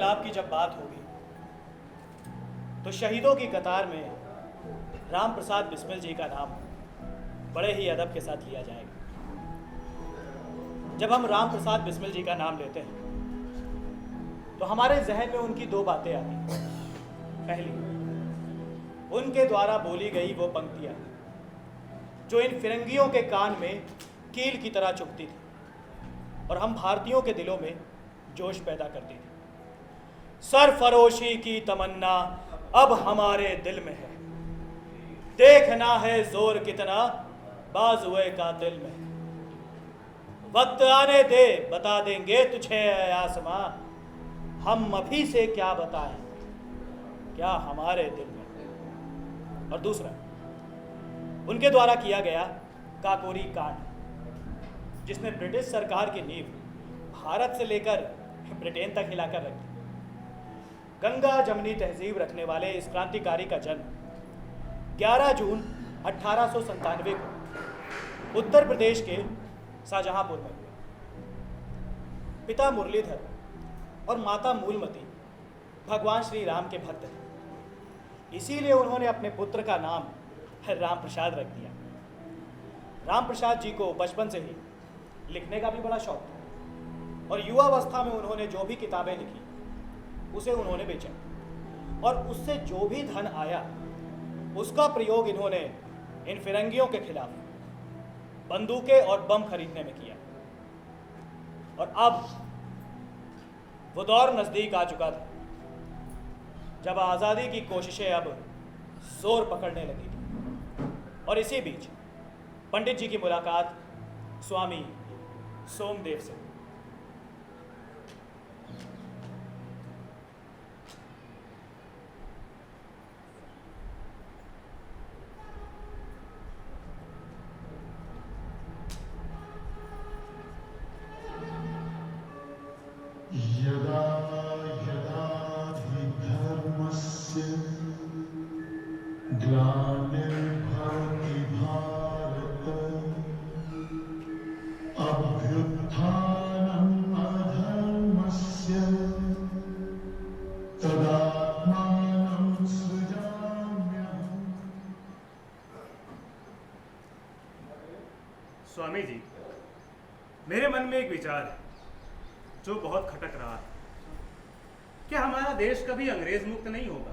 इनकलाब की जब बात होगी तो शहीदों की कतार में राम प्रसाद बिस्मिल जी का नाम बड़े ही अदब के साथ लिया जाएगा। जब हम राम प्रसाद बिस्मिल जी का नाम लेते हैं तो हमारे जहन में उनकी दो बातें आती हैं। पहली, उनके द्वारा बोली गई वो पंक्तियां जो इन फिरंगियों के कान में कील की तरह चुभती थी और हम भारतीयों के दिलों में जोश पैदा करती थी। सरफरोशी की तमन्ना अब हमारे दिल में है, देखना है जोर कितना बाजुए का दिल में है। वक्त आने दे बता देंगे तुझे आसमां, हम अभी से क्या बताएं क्या हमारे दिल में है। और दूसरा, उनके द्वारा किया गया काकोरी कांड जिसने ब्रिटिश सरकार की नींव भारत से लेकर ब्रिटेन तक हिलाकर रख दी। गंगा जमनी तहजीब रखने वाले इस क्रांतिकारी का जन्म 11 जून 1897 को उत्तर प्रदेश के शाहजहांपुर में हुआ। पिता मुरलीधर और माता मूलमती भगवान श्री राम के भक्त थे, इसीलिए उन्होंने अपने पुत्र का नाम राम प्रसाद रख दिया। राम प्रसाद जी को बचपन से ही लिखने का भी बड़ा शौक था और युवावस्था में उन्होंने जो भी किताबें लिखी उसे उन्होंने बेचा और उससे जो भी धन आया उसका प्रयोग इन्होंने इन फिरंगियों के खिलाफ बंदूकें और बम खरीदने में किया। और अब वो दौर नजदीक आ चुका था जब आज़ादी की कोशिशें अब जोर पकड़ने लगी थी। और इसी बीच पंडित जी की मुलाकात स्वामी सोमदेव से। यदा यदा हि धर्मस्य ग्लानिर्भवति भारत अभ्युत्थानम् अधर्मस्य तदात्मानं सृजाम्यहम्। स्वामी जी, मेरे मन में एक विचार है जो बहुत खटक रहा है। क्या हमारा देश कभी अंग्रेज मुक्त नहीं होगा?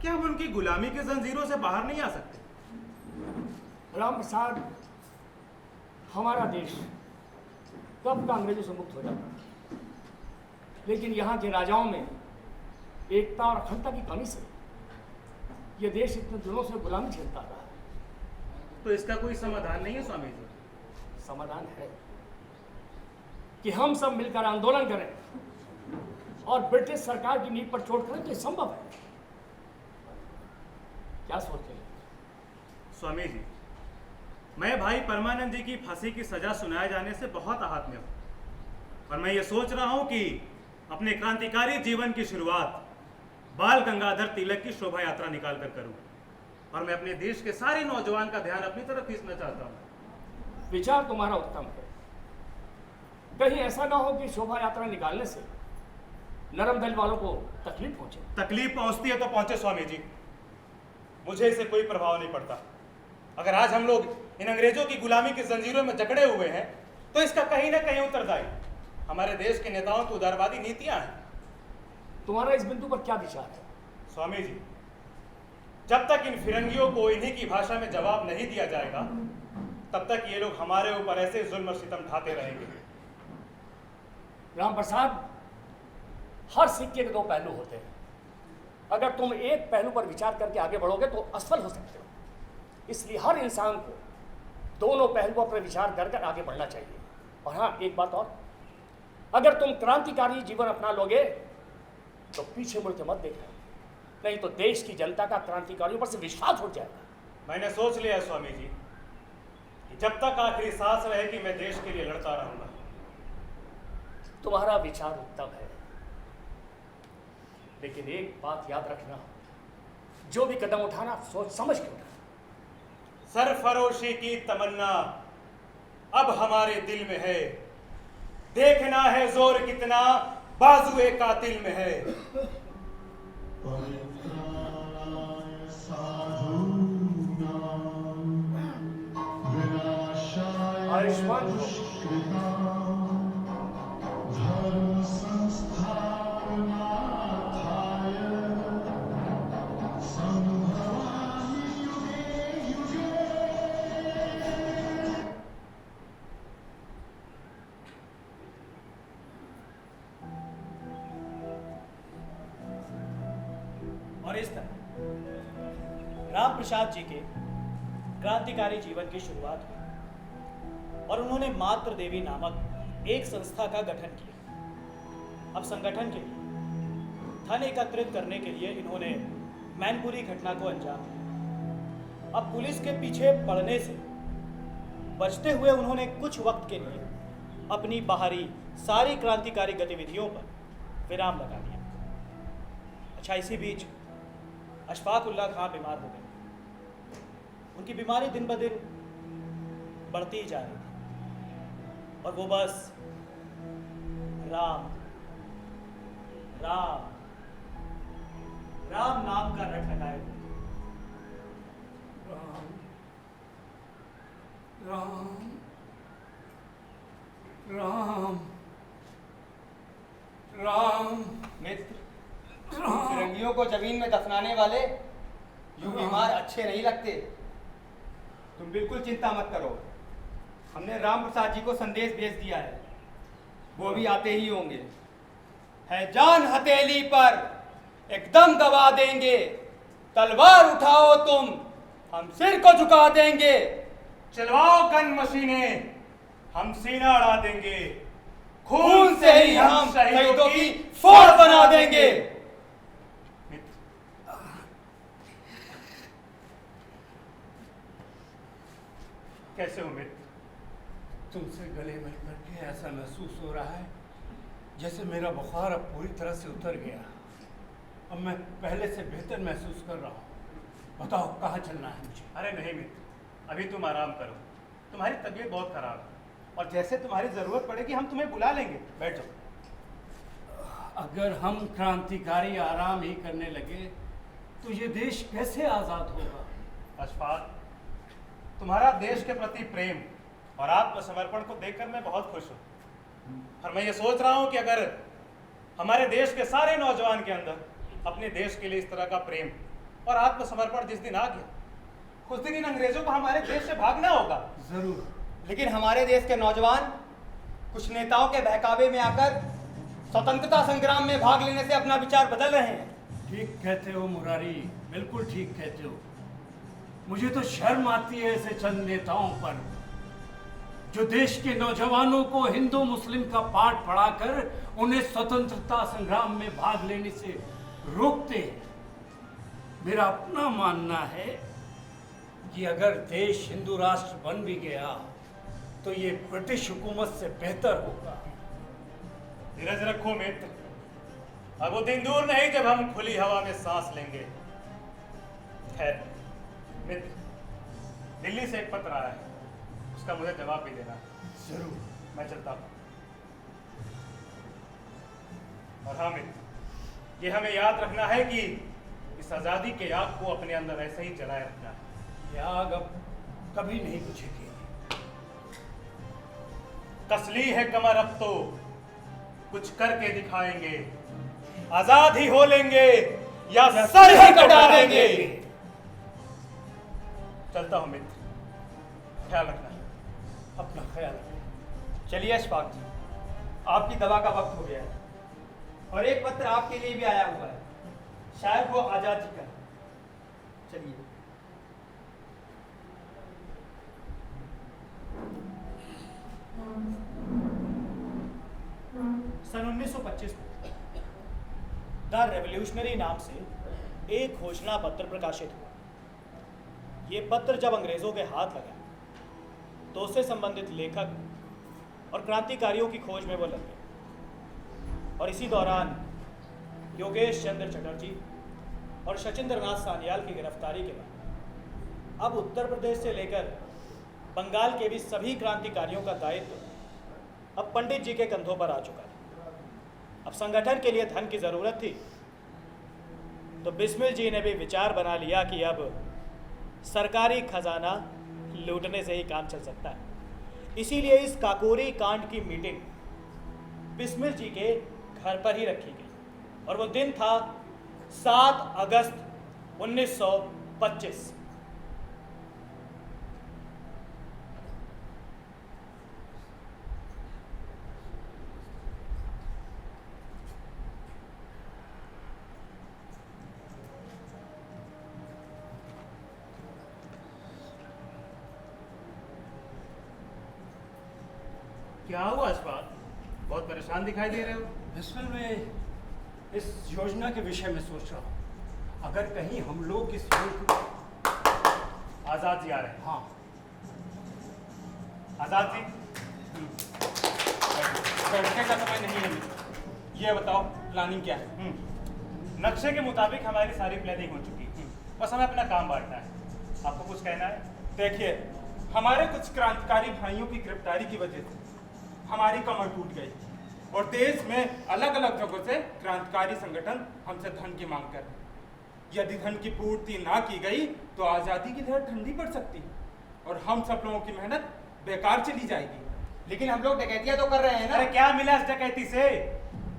क्या हम उनकी गुलामी के जंजीरों से बाहर नहीं आ सकते? राम प्रसाद, हमारा देश कब का अंग्रेजों से मुक्त हो जाता, लेकिन यहाँ के राजाओं में एकता और अखंडता की कमी से ये देश इतने दिनों से गुलामी झेलता रहा है। तो इसका कोई समाधान नहीं है स्वामी जी? समाधान है कि हम सब मिलकर आंदोलन करें और ब्रिटिश सरकार की नींव पर चोट करें, तो ये संभव है। क्या सोचते हैं? स्वामी जी, मैं भाई परमानंद जी की फांसी की सजा सुनाए जाने से बहुत आहत में हूं और मैं ये सोच रहा हूं कि अपने क्रांतिकारी जीवन की शुरुआत बाल गंगाधर तिलक की शोभा यात्रा निकाल कर करूं और मैं अपने देश के सारे नौजवान का ध्यान अपनी तरफ खींचना चाहता हूं। विचार तुम्हारा उत्तम है। कहीं ऐसा ना हो कि शोभा यात्रा निकालने से नरम दल वालों को तकलीफ पहुंचे। तकलीफ पहुंचती है तो पहुंचे स्वामी जी, मुझे इससे कोई प्रभाव नहीं पड़ता। अगर आज हम लोग इन अंग्रेजों की गुलामी की जंजीरों में जकड़े हुए हैं तो इसका कहीं ना कहीं उत्तरदायी हमारे देश के नेताओं की उदारवादी नीतियां हैं। तुम्हारा इस बिंदु पर क्या विचार है? स्वामी जी, जब तक इन फिरंगियों को इन्हीं की भाषा में जवाब नहीं दिया जाएगा तब तक ये लोग हमारे ऊपर ऐसे जुल्म और सितम ढाते रहेंगे। राम प्रसाद, हर सिक्के के दो पहलू होते हैं। अगर तुम एक पहलू पर विचार करके आगे बढ़ोगे तो असफल हो सकते हो। इसलिए हर इंसान को दोनों पहलुओं पर विचार कर कर आगे बढ़ना चाहिए। और हाँ, एक बात और, अगर तुम क्रांतिकारी जीवन अपना लोगे तो पीछे मुड़ के मत देखना, नहीं तो देश की जनता का क्रांतिकारियों पर से विश्वास उठ जाएगा। मैंने सोच लिया स्वामी जी कि जब तक आखिरी सांस रहे कि मैं देश के लिए लड़ता रहूंगा। तुम्हारा विचार उत्तम है, लेकिन एक बात याद रखना, जो भी कदम उठाना सोच समझ के उठाना। सरफरोशी की तमन्ना अब हमारे दिल में है, देखना है जोर कितना बाजुए कातिल में है। परित्राणाय साधूनां विनाशाय आयुष्मान भव। दुष्कृतां धर्म संस्थापनार्थाय संभवामि युगे युगे। और इस तरह राम प्रसाद जी के क्रांतिकारी जीवन की शुरुआत हुई और उन्होंने मातृ देवी नामक एक संस्था का गठन किया। अब संगठन के लिए धन एकत्रित करने के लिए इन्होंने मैनपुरी घटना को अंजाम दिया। अब पुलिस के पीछे पड़ने से बचते हुए उन्होंने कुछ वक्त के लिए अपनी बाहरी सारी क्रांतिकारी गतिविधियों पर विराम लगा दिया। अच्छा, इसी बीच अशफाक उल्लाह खां बीमार हो गए। उनकी बीमारी दिन ब दिन बढ़ती ही जा रही थी और वो बस राम राम राम नाम का रट लगाए हुए। राम राम राम मित्र, फिरंगियों को जमीन में दफनाने वाले यूं बीमार अच्छे नहीं लगते। तुम बिल्कुल चिंता मत करो, हमने राम प्रसाद जी को संदेश भेज दिया है, वो भी आते ही होंगे। है जान हथेली पर एकदम दबा देंगे, तलवार उठाओ तुम, हम सिर को झुका देंगे। चलवाओ गन मशीनें, हम सीना अड़ा देंगे। खून से ही हम शहीदों की फौज बना देंगे। मित्र, कैसे हो मित्र? तुमसे गले मिल करके ऐसा महसूस हो रहा है जैसे मेरा बुखार अब पूरी तरह से उतर गया। अब मैं पहले से बेहतर महसूस कर रहा हूँ। बताओ कहाँ चलना है मुझे? अरे नहीं मित्र, अभी तुम आराम करो। तुम्हारी तबीयत बहुत खराब है और जैसे तुम्हारी जरूरत पड़ेगी हम तुम्हें बुला लेंगे। बैठ जाओ। अगर हम क्रांतिकारी आराम ही करने लगे तो ये देश कैसे आज़ाद होगा? अशफाक, तुम्हारा देश के प्रति प्रेम और आत्मसमर्पण को देखकर मैं बहुत खुश हूँ। और मैं ये सोच रहा हूँ कि अगर हमारे देश के सारे नौजवान के अंदर अपने देश के लिए इस तरह का प्रेम और आत्मसमर्पण जिस दिन आ गया, उस दिन इन अंग्रेजों को हमारे देश से भागना होगा। जरूर। लेकिन हमारे देश के नौजवान कुछ नेताओं के बहकावे में आकर स्वतंत्रता संग्राम में भाग लेने से अपना विचार बदल रहे हैं। ठीक कहते हो मुरारी, बिल्कुल ठीक कहते हो। मुझे तो शर्म आती है ऐसे चंद नेताओं पर जो देश के नौजवानों को हिंदू मुस्लिम का पाठ पढ़ाकर उन्हें स्वतंत्रता संग्राम में भाग लेने से रोकते हैं। मेरा अपना मानना है कि अगर देश हिंदू राष्ट्र बन भी गया तो ये ब्रिटिश हुकूमत से बेहतर होगा। धीरज रखो मित्र, अब वो दिन दूर नहीं जब हम खुली हवा में सांस लेंगे। खैर मित्र, दिल्ली से एक पत्र आया है, उसका मुझे जवाब भी देना है। जरूर। मैं चलता हूँ। और हाँ मित्र, ये हमें याद रखना है कि इस आजादी के आग को अपने अंदर ऐसे ही जलाए रखना है। ये आग अब कभी नहीं बुझेगी। कसली है कमर अब तो कुछ करके दिखाएंगे, आजाद ही हो लेंगे या सर ही कटा देंगे। चलता हूं मित्र, ख्याल रखना। अपना ख्याल रखें। चलिए अशफाक जी, आपकी दवा का वक्त हो गया है और एक पत्र आपके लिए भी आया हुआ है, शायद वो आजाद जी का। चलिए। सन 1925 में द रेवोल्यूशनरी नाम से एक घोषणा पत्र प्रकाशित हुआ। ये पत्र जब अंग्रेजों के हाथ लगा तो उससे संबंधित लेखक और क्रांतिकारियों की खोज में वो लग गए और इसी दौरान योगेश चंद्र चटर्जी और शचिंद्र नाथ सान्याल की गिरफ्तारी के बाद अब उत्तर प्रदेश से लेकर बंगाल के भी सभी क्रांतिकारियों का दायित्व अब पंडित जी के कंधों पर आ चुका है। अब संगठन के लिए धन की ज़रूरत थी, तो बिस्मिल जी ने भी विचार बना लिया कि अब सरकारी खजाना लूटने से ही काम चल सकता है। इसीलिए इस काकोरी कांड की मीटिंग बिस्मिल जी के घर पर ही रखी गई और वो दिन था 7 अगस्त 1925। क्या हुआ अशफाक? बहुत परेशान दिखाई दे रहे हो। बिस्मिल में इस योजना के विषय में सोच रहा हूँ। अगर कहीं हम लोग इस योजना आजाद जी आ रहे हैं। हाँ, आजाद जी, बैठने का समय नहीं है। ये बताओ प्लानिंग क्या है? नक्शे के मुताबिक हमारी सारी प्लानिंग हो चुकी है। बस हमें अपना काम बांटना है। आपको कुछ कहना है? देखिए, हमारे कुछ क्रांतिकारी भाइयों की गिरफ्तारी की वजह से हमारी कमर टूट गई और देश में अलग अलग जगहों से क्रांतिकारी संगठन हमसे धन की मांग कर रहे हैं। यदि धन की पूर्ति ना की गई तो आज़ादी की लहर ठंडी पड़ सकती है और हम सब लोगों की मेहनत बेकार चली जाएगी। लेकिन हम लोग डकैतियां तो कर रहे हैं अरे ना। क्या मिला इस डकैती से?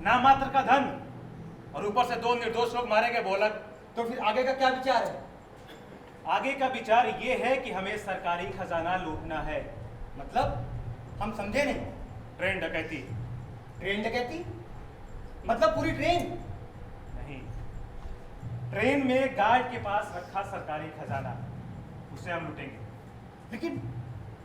नामात्र का धन और ऊपर से 2 निर्दोष लोग मारे गए बोलक। तो फिर आगे का क्या विचार है? आगे का विचार ये है कि हमें सरकारी खजाना लूटना है। मतलब हम समझे नहीं। ट्रेन डकैती ट्रेन डकैती मतलब पूरी ट्रेन? नहीं, ट्रेन में गार्ड के पास रखा सरकारी खजाना, उसे हम लूटेंगे।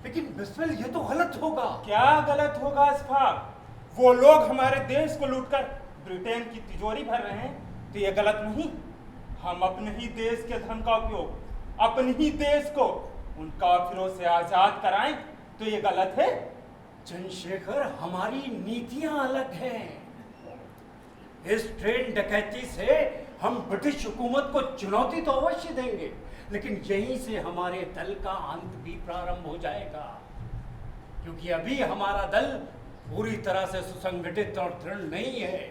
लेकिन बिस्मिल ये तो गलत होगा। क्या गलत होगा अशफाक? वो लोग हमारे देश को लूटकर ब्रिटेन की तिजोरी भर रहे हैं तो ये गलत नहीं। हम अपने ही देश के धन का उपयोग अपने ही देश को उन काफिरों से आजाद कराएं तो ये गलत है? चंद्रशेखर, हमारी नीतियां अलग हैं। इस ट्रेन डकैती से हम ब्रिटिश हुकूमत को चुनौती तो अवश्य देंगे, लेकिन यहीं से हमारे दल का अंत भी प्रारंभ हो जाएगा, क्योंकि अभी हमारा दल पूरी तरह से सुसंगठित और दृढ़ नहीं है।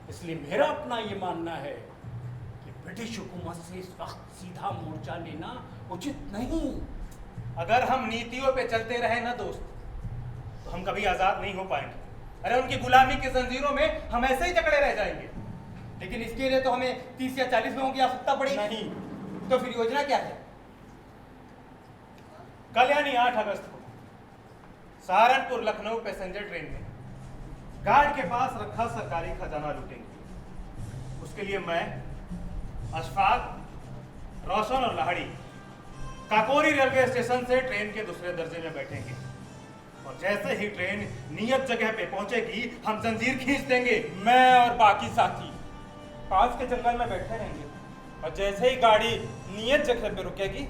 इसलिए मेरा अपना ये मानना है कि ब्रिटिश हुकूमत से इस वक्त सीधा मोर्चा लेना उचित नहीं। अगर हम नीतियों पे चलते रहे ना दोस्त, तो हम कभी आजाद नहीं हो पाएंगे। अरे उनकी गुलामी की जंजीरों में हम ऐसे ही जकड़े रह जाएंगे। लेकिन इसके लिए तो हमें 30 या 40 लोगों की आवश्यकता पड़ेगी। नहीं। तो फिर योजना क्या है? कल यानी 8 अगस्त को सहारनपुर लखनऊ पैसेंजर ट्रेन में गार्ड के पास रखा सरकारी खजाना लूटेंगे। उसके लिए मैं, अशफाक, रोशन और लाहड़ी काकोरी रेलवे स्टेशन से ट्रेन के दूसरे दर्जे में बैठेंगे और जैसे ही ट्रेन नियत जगह पे पहुंचेगी हम जंजीर खींच देंगे। मैं और बाकी साथी पास के जंगल में बैठे रहेंगे और जैसे ही गाड़ी नियत जगह पे रुकेगी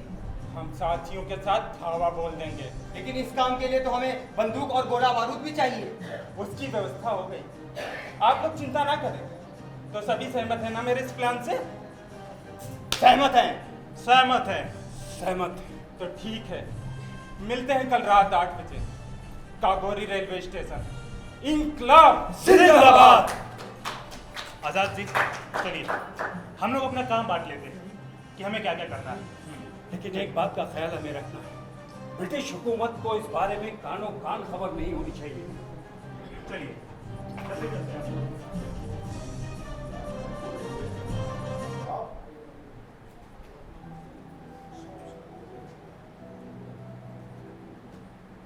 हम साथियों के साथ धावा बोल देंगे। लेकिन इस काम के लिए तो हमें बंदूक और गोला बारूद भी चाहिए। उसकी व्यवस्था हो गई। आप लोग चिंता ना करें। तो सभी सहमत हैं ना मेरे इस प्लान से? सहमत हैं। सहमत है। सहमत हैं। तो ठीक है, मिलते हैं कल रात 8 बजे काकोरी रेलवे स्टेशन। इंकलाब जिंदाबाद। आजाद जी, चलिए हम लोग अपना काम बांट लेते हैं कि हमें क्या क्या करना है। लेकिन एक बात का ख्याल हमें रखना है, ब्रिटिश हुकूमत को इस बारे में कानो कान खबर नहीं होनी चाहिए। चलिए जल्दी चलते हैं।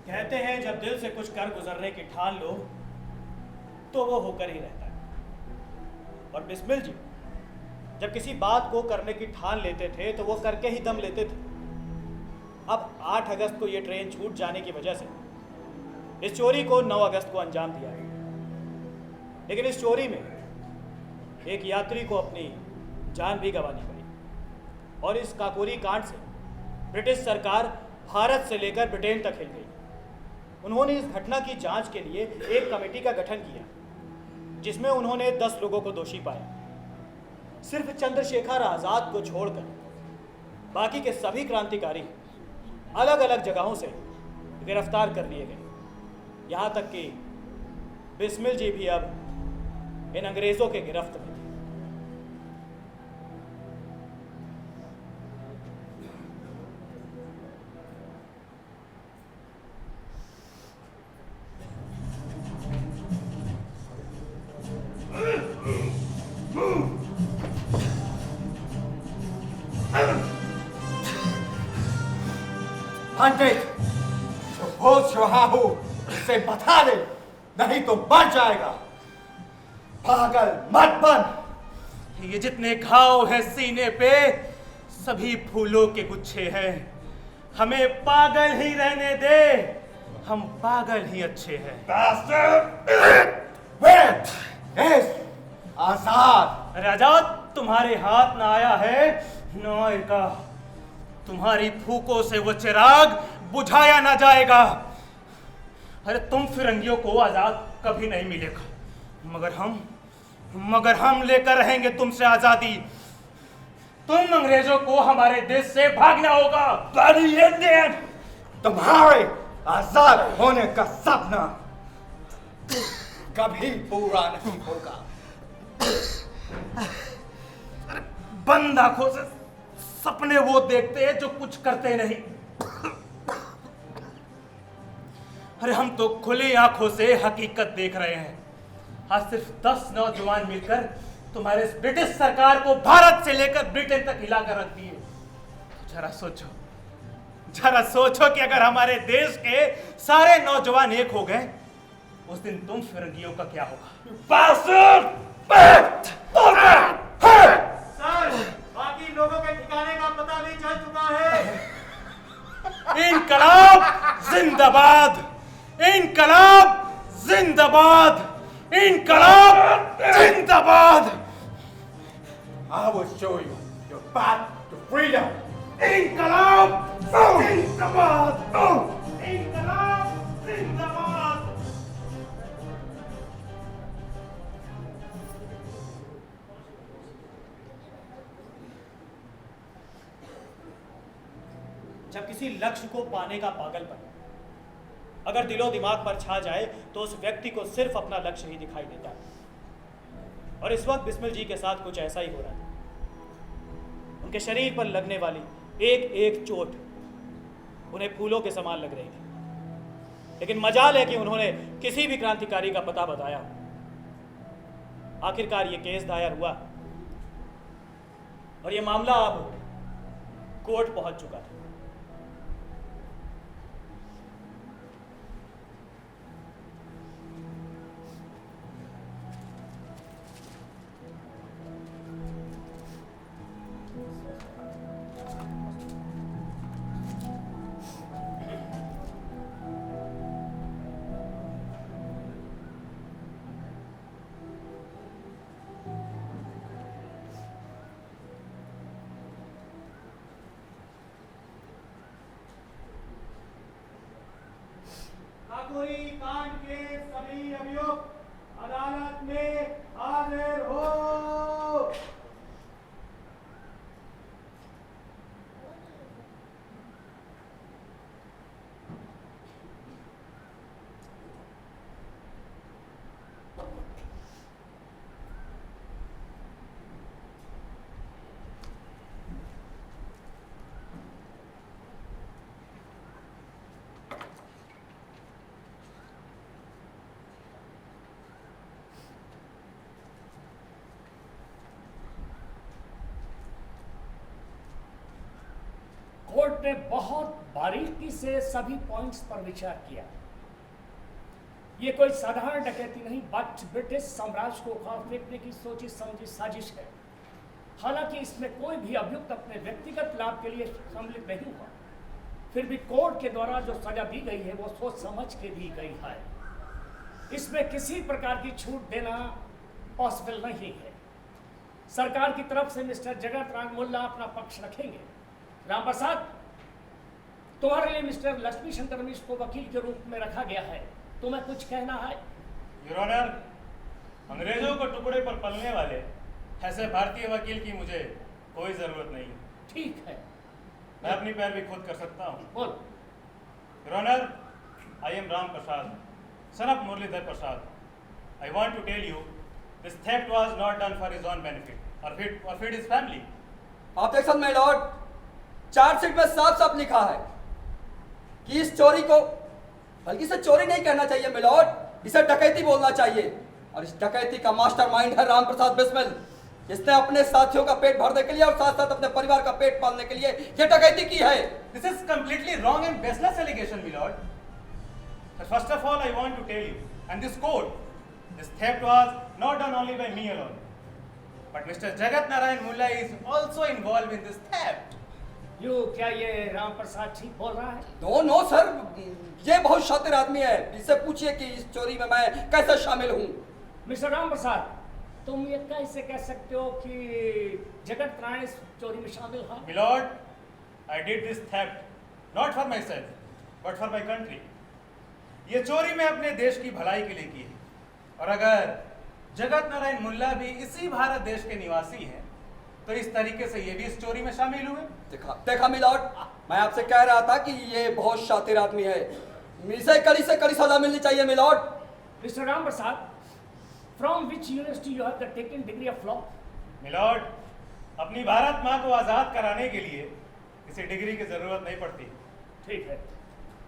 कहते हैं जब दिल से कुछ कर गुजरने की ठान लो तो वो होकर ही रहता है। और बिस्मिल जी जब किसी बात को करने की ठान लेते थे तो वो करके ही दम लेते थे। अब 8 अगस्त को ये ट्रेन छूट जाने की वजह से इस चोरी को 9 अगस्त को अंजाम दिया है। लेकिन इस चोरी में एक यात्री को अपनी जान भी गंवानी पड़ी और इस काकोरी कांड से ब्रिटिश सरकार भारत से लेकर ब्रिटेन तक हिल गई। उन्होंने इस घटना की जांच के लिए एक कमेटी का गठन किया जिसमें उन्होंने 10 लोगों को दोषी पाया। सिर्फ चंद्रशेखर आजाद को छोड़कर बाकी के सभी क्रांतिकारी अलग अलग जगहों से गिरफ्तार कर लिए गए। यहाँ तक कि बिस्मिल जी भी अब इन अंग्रेजों के गिरफ्त में थी। पंडित, जो भोज रहा हो उसे बता दे, नहीं तो मर जाएगा। पागल मत बन। ये जितने घाव हैं सीने पे सभी फूलों के गुच्छे हैं। हमें पागल ही रहने दे, हम पागल ही अच्छे हैं। वेट, यस, आजाद। अरे आजाद तुम्हारे हाथ ना आया है न आएगा। तुम्हारी फूकों से वो चिराग बुझाया ना जाएगा। अरे तुम फिरंगियों को आजाद कभी नहीं मिलेगा, मगर हम लेकर रहेंगे तुमसे आजादी। तुम अंग्रेजों को हमारे देश से भागना होगा। ब्लडी इंडियन, तुम्हारे आजाद होने का सपना कभी पूरा नहीं होगा। बंद आंखों से सपने वो देखते हैं जो कुछ करते नहीं। अरे हम तो खुली आंखों से हकीकत देख रहे हैं। आज सिर्फ 10 नौजवान मिलकर तुम्हारे इस ब्रिटिश सरकार को भारत से लेकर ब्रिटेन तक हिलाकर रख दिए। जरा सोचो कि अगर हमारे देश के सारे नौजवान एक हो गए, उस दिन तुम फिरंगियों का क्या होगा? सर, बाकी लोगों के ठिकाने का पता भी चल चुका है। इनकलाब जिंदाबाद! इनकलाब जिंदाबाद! इनकलाब जिंदाबाद! I will show you your path to freedom. इनकलाब जिंदाबाद! इनकलाब जिंदाबाद! जब किसी लक्ष्य को पाने का पागलपन अगर दिलो दिमाग पर छा जाए तो उस व्यक्ति को सिर्फ अपना लक्ष्य ही दिखाई देता है। और इस वक्त बिस्मिल जी के साथ कुछ ऐसा ही हो रहा था। उनके शरीर पर लगने वाली एक एक चोट उन्हें फूलों के समान लग रही थी, लेकिन मजाल है कि उन्होंने किसी भी क्रांतिकारी का पता बताया। आखिरकार ये केस दायर हुआ और ये मामला अब कोर्ट पहुंच चुका था। काकोरी कांड के सभी अभियुक्त अदालत में हाजिर हो। कोर्ट ने बहुत बारीकी से सभी पॉइंट्स पर विचार किया। ये कोई साधारण डकैती नहीं, बल्कि ब्रिटिश साम्राज्य को उखाड़ फेंकने की सोची समझी साजिश है। हालांकि इसमें कोई भी अभियुक्त अपने व्यक्तिगत लाभ के लिए सम्मिलित नहीं हुआ, फिर भी कोर्ट के द्वारा जो सजा दी गई है वो सोच समझ के दी गई है। इसमें किसी प्रकार की छूट देना पॉसिबल नहीं है। सरकार की तरफ से मिस्टर जगत राम मुल्ला अपना पक्ष रखेंगे। राम प्रसाद, तुम्हारे लिए मिस्टर लक्ष्मी शंकर मिश्र को वकील के रूप में रखा गया है। तुम्हें कुछ कहना है? योर ऑनर, अंग्रेजों को टुकड़े पर पलने वाले ऐसे भारतीय वकील की मुझे कोई जरूरत नहीं। ठीक है, मैं अपनी पैरवी खुद कर सकता हूँ। बोल। Your honour, I am Ram Prasad, son of Muralidhar Prasad. I want to tell you This theft was not done for his own benefit or feed his family. Objection my Lord, chargesheet में साफ साफ लिखा है कि इस चोरी को, बल्कि इसे चोरी नहीं कहना चाहिए मिलॉर्ड, इसे डकैती बोलना चाहिए। और इस डकैती का मास्टरमाइंड है राम प्रसाद बिस्मिल, जिसने अपने साथियों का पेट भरने के लिए और साथ साथ अपने परिवार का पेट पालने के लिए ये डकैती की है। This is completely wrong and baseless allegation, my lord. But first of all, I want to tell you, and this court, this theft was not done only by me alone, but Mr. Jagat Narayan Mulla is also involved in this theft. क्या ये राम प्रसाद ठीक बोल रहा है? No no sir, ये बहुत शातिर आदमी है, इससे पूछिए कि इस चोरी में मैं कैसे शामिल हूँ। मिस्टर राम प्रसाद, तुम ये कैसे कह सकते हो कि जगत नारायण इस चोरी में शामिल है? My lord, I did this theft not for myself, but for my country. ये चोरी मैं अपने देश की भलाई के लिए की है। और अगर जगत नारायण मुल्ला भी इसी भारत देश के निवासी हैं, तो इस तरीके से ये भी इस चोरी में शामिल हुए। देखा मिलॉर्ड, मैं आपसे कह रहा था कि ये बहुत शातिर आदमी है, इसे कड़ी से कड़ी सजा मिलनी चाहिए milord. Mister Ram Prasad, from which university you have taken degree of law? Milord, अपनी भारत माँ को आजाद कराने के लिए किसी डिग्री की जरूरत नहीं पड़ती। ठीक है,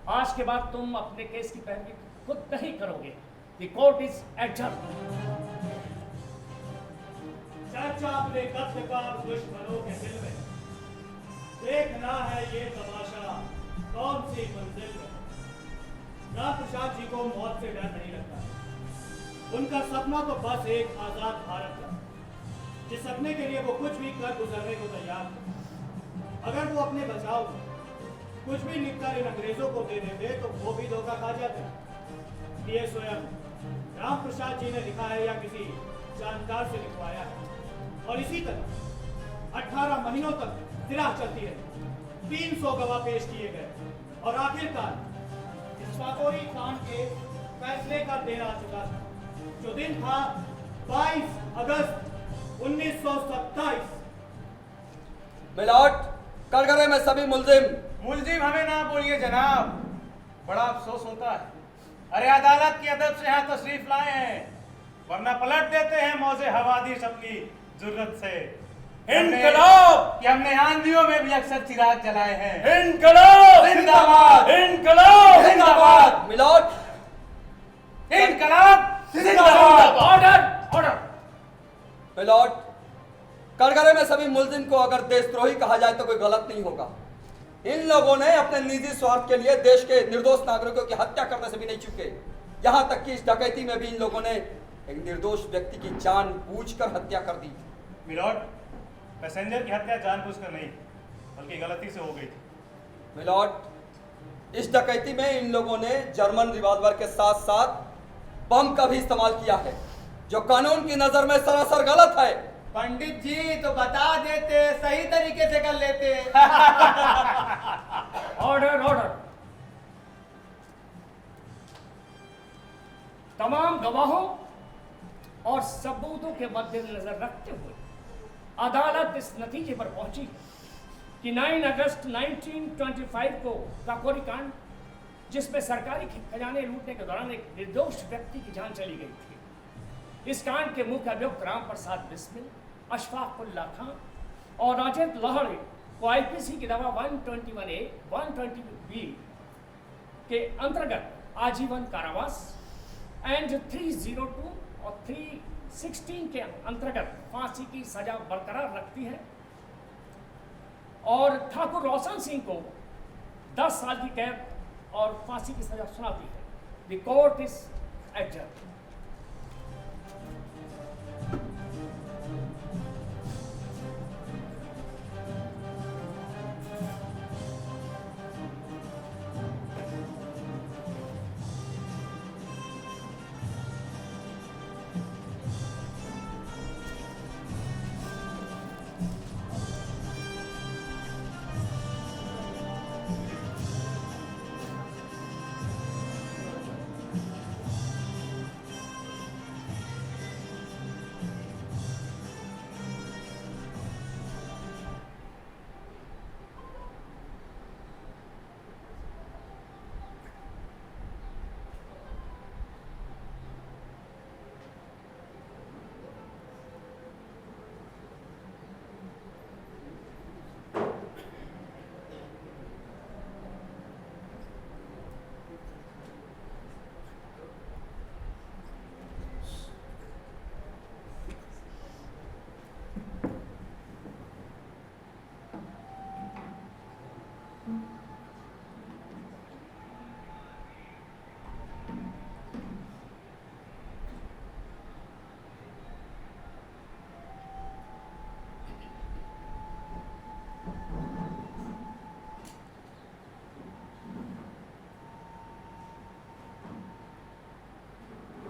आज के बाद तुम अपने केस की पैरवी खुद नहीं करोगे। The court is adjourned. चर्चा अपने कत्ल का दुश्मनों के दिल में, देखना है ये तमाशा कौन सी मंजिल में। राम प्रसाद जी को मौत से डर नहीं लगता, उनका सपना तो बस एक आजाद भारत का, जिस सपने के लिए वो कुछ भी कर गुजरने को तैयार थे। अगर वो अपने बचाव में कुछ भी लिखकर इन अंग्रेजों को दे देते तो वो भी धोखा खा जाते। ये स्वयं राम प्रसाद जी ने लिखा है या किसी जानकार से लिखवाया है, और इसी तरह 18 महीनों तक तिराह चलती है। 300 गवाह पेश किए गए और आखिरकार इस फाकोरी कांड के फैसले का दिन आ चुका था, जो दिन था 22 अगस्त 1927। मिलॉर्ड, कटघरे में सभी मुलजिम हमें ना बोलिए जनाब, बड़ा अफसोस होता है। अरे अदालत की अदब से यहाँ तशरीफ लाए हैं, वरना पलट देते हैं मौजे हवादिश अपनी जुर्रत से। इनकलाब! कि हमने आंधियों में भी अक्सर चिराग जलाए हैं। इनकलाब! जिंदाबाद! इनकलाब! जिंदाबाद! मिलॉर्ड, इनकलाब जिंदाबाद! ऑर्डर! ऑर्डर! मिलॉर्ड, कटघरे में सभी मुलजिम को अगर देशद्रोही कहा जाए तो कोई गलत नहीं होगा। इन लोगों ने अपने निजी स्वार्थ के लिए देश के निर्दोष नागरिकों की हत्या करने से भी नहीं चूके। यहाँ तक कि इस डकैती में भी इन लोगों ने एक निर्दोष व्यक्ति की जानबूझकर हत्या कर दी। मिलॉर्ड, पैसेंजर की हत्या जानबूझकर नहीं, बल्कि गलती से हो गई थी। मिलॉर्ड, इस डकैती में इन लोगों ने जर्मन रिवॉल्वर के साथ साथ बम का भी इस्तेमाल किया है, जो कानून की नजर में सरासर गलत है। पंडित जी तो बता देते, सही तरीके से कर लेते। ऑर्डर! ऑर्डर! तमाम गवाहों और सबूतों के मद्देनजर रखते हुए अदालत इस नतीजे पर पहुंची कि 9 अगस्त 1925 को काकोरी कांड, जिसमें सरकारी खजाने लूटने के दौरान एक निर्दोष व्यक्ति की जान चली गई थी, इस कांड के मुख्य अभियुक्त राम प्रसाद बिस्मिल, अशफाकुल्ला खान और राजेंद्र लहड़े को आईपीसी की दवा 121A, 120B के अंतर्गत आजीवन कारावास एंड 302 और 316 के अंतर्गत फांसी की सजा बरकरार रखती है, और ठाकुर रोशन सिंह को 10 साल की कैद और फांसी की सजा सुनाती है। The court is adjourned.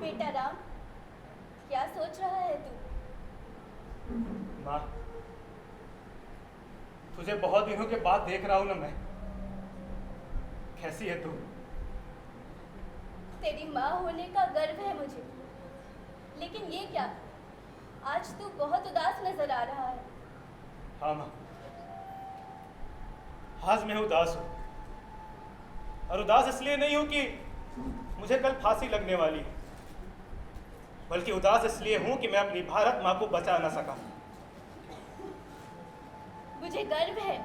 बेटा राम, क्या सोच रहा है तू? माँ, तुझे बहुत दिनों के बाद देख रहा हूं ना मैं। कैसी है तू? तेरी माँ होने का गर्व है मुझे, लेकिन ये क्या, आज तू बहुत उदास नजर आ रहा है। हाँ माँ, आज मैं उदास हूं, और उदास इसलिए नहीं हूं कि मुझे कल फांसी लगने वाली है, बल्कि उदास इसलिए हूं कि मैं अपनी भारत माँ को बचा ना सका। मुझे गर्व है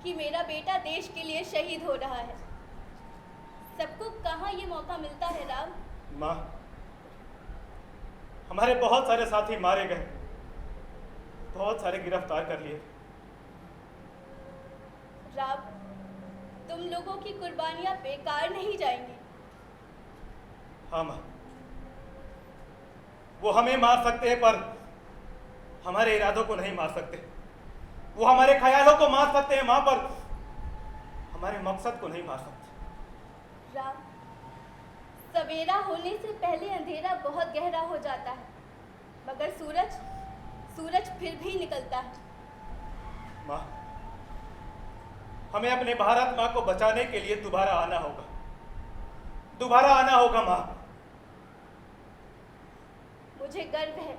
कि मेरा बेटा देश के लिए शहीद हो रहा है। सबको कहाँ ये मौका मिलता है राम? माँ, हमारे बहुत सारे साथी मारे गए, बहुत सारे गिरफ्तार कर लिए। राम, तुम लोगों की कुर्बानियां बेकार नहीं जाएंगी। हाँ माँ, वो हमें मार सकते हैं पर हमारे इरादों को नहीं मार सकते। वो हमारे ख्यालों को मार सकते हैं माँ, पर हमारे मकसद को नहीं मार सकते। राम, सवेरा होने से पहले अंधेरा बहुत गहरा हो जाता है, मगर सूरज फिर भी निकलता है। माँ, हमें अपने भारत माँ को बचाने के लिए दोबारा आना होगा, दोबारा आना होगा माँ। मुझे गर्व है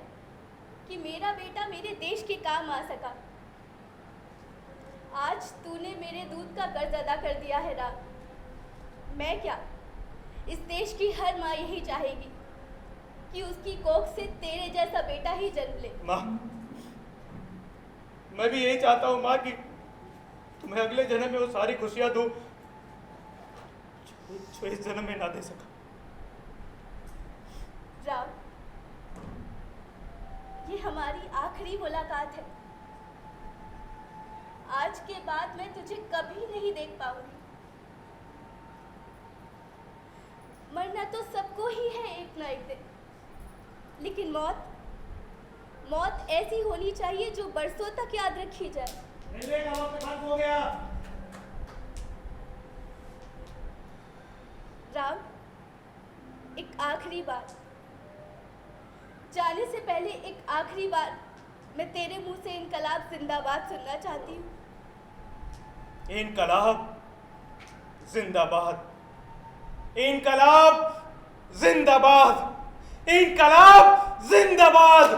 कि मेरा बेटा मेरे देश के काम आ सका। आज तूने मेरे दूध का कर्ज अदा कर दिया है राम। मैं क्या, इस देश की हर माँ यही चाहेगी कि उसकी कोख से तेरे जैसा बेटा ही जन्म ले। माँ, मैं भी यही चाहता हूँ माँ कि तुम्हें अगले जन्म में वो सारी खुशियां दूं जो इस जन्म में ना दे सका। राम, ये हमारी आखिरी मुलाकात है। आज के बाद मैं तुझे कभी नहीं देख पाऊंगी। मरना तो सबको ही है एक ना एक दिन, लेकिन मौत ऐसी होनी चाहिए जो बरसों तक याद रखी जाए। रेलवे का वक्त खत्म हो गया। राम, एक आखिरी बार, जाने से पहले एक आखिरी बार मैं तेरे मुंह से इनकलाब जिंदाबाद सुनना चाहती हूँ। इनकलाब जिंदाबाद, इनकलाब जिंदाबाद, इनकलाब जिंदाबाद।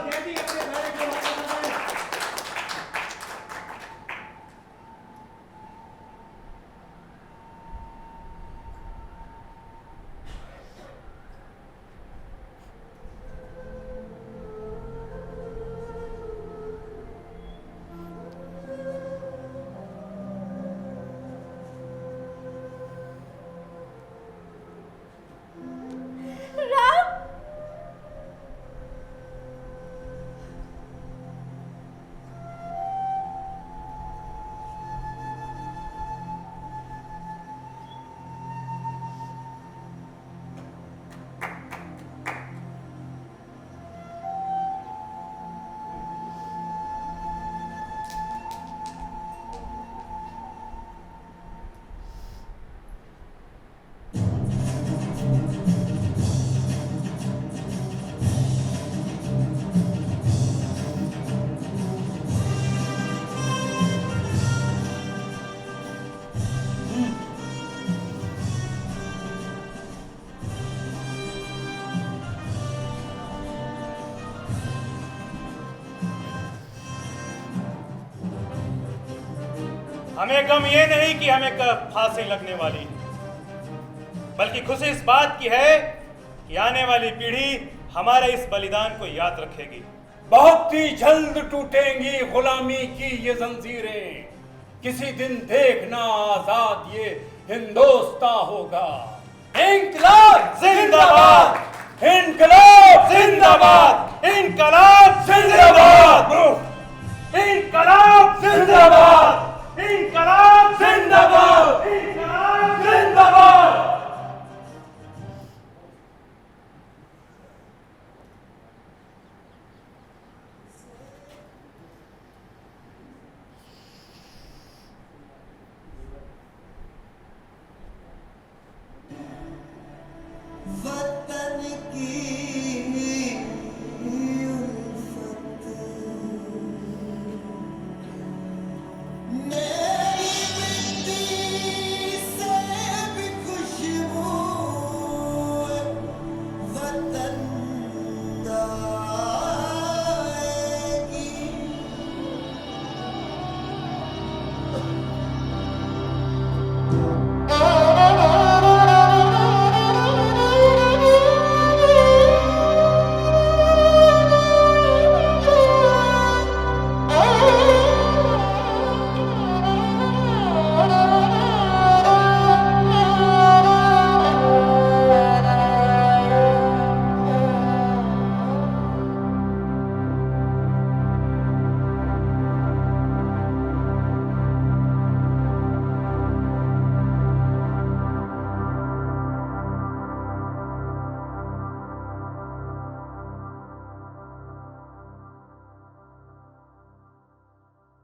हमें गम ये नहीं कि हमें फांसी लगने वाली है, बल्कि खुशी इस बात की है कि आने वाली पीढ़ी हमारे इस बलिदान को याद रखेगी। बहुत ही जल्द टूटेंगी गुलामी की ये जंजीरें, किसी दिन देखना आजाद ये हिंदुस्तान होगा। इंकलाब जिंदाबाद, इंकलाब जिंदाबाद, इनकलाब जिंदाबाद, इनकलाब जिंदाबाद, इनकलाब जिंदाबाद, इनकलाब जिंदाबाद। वतन की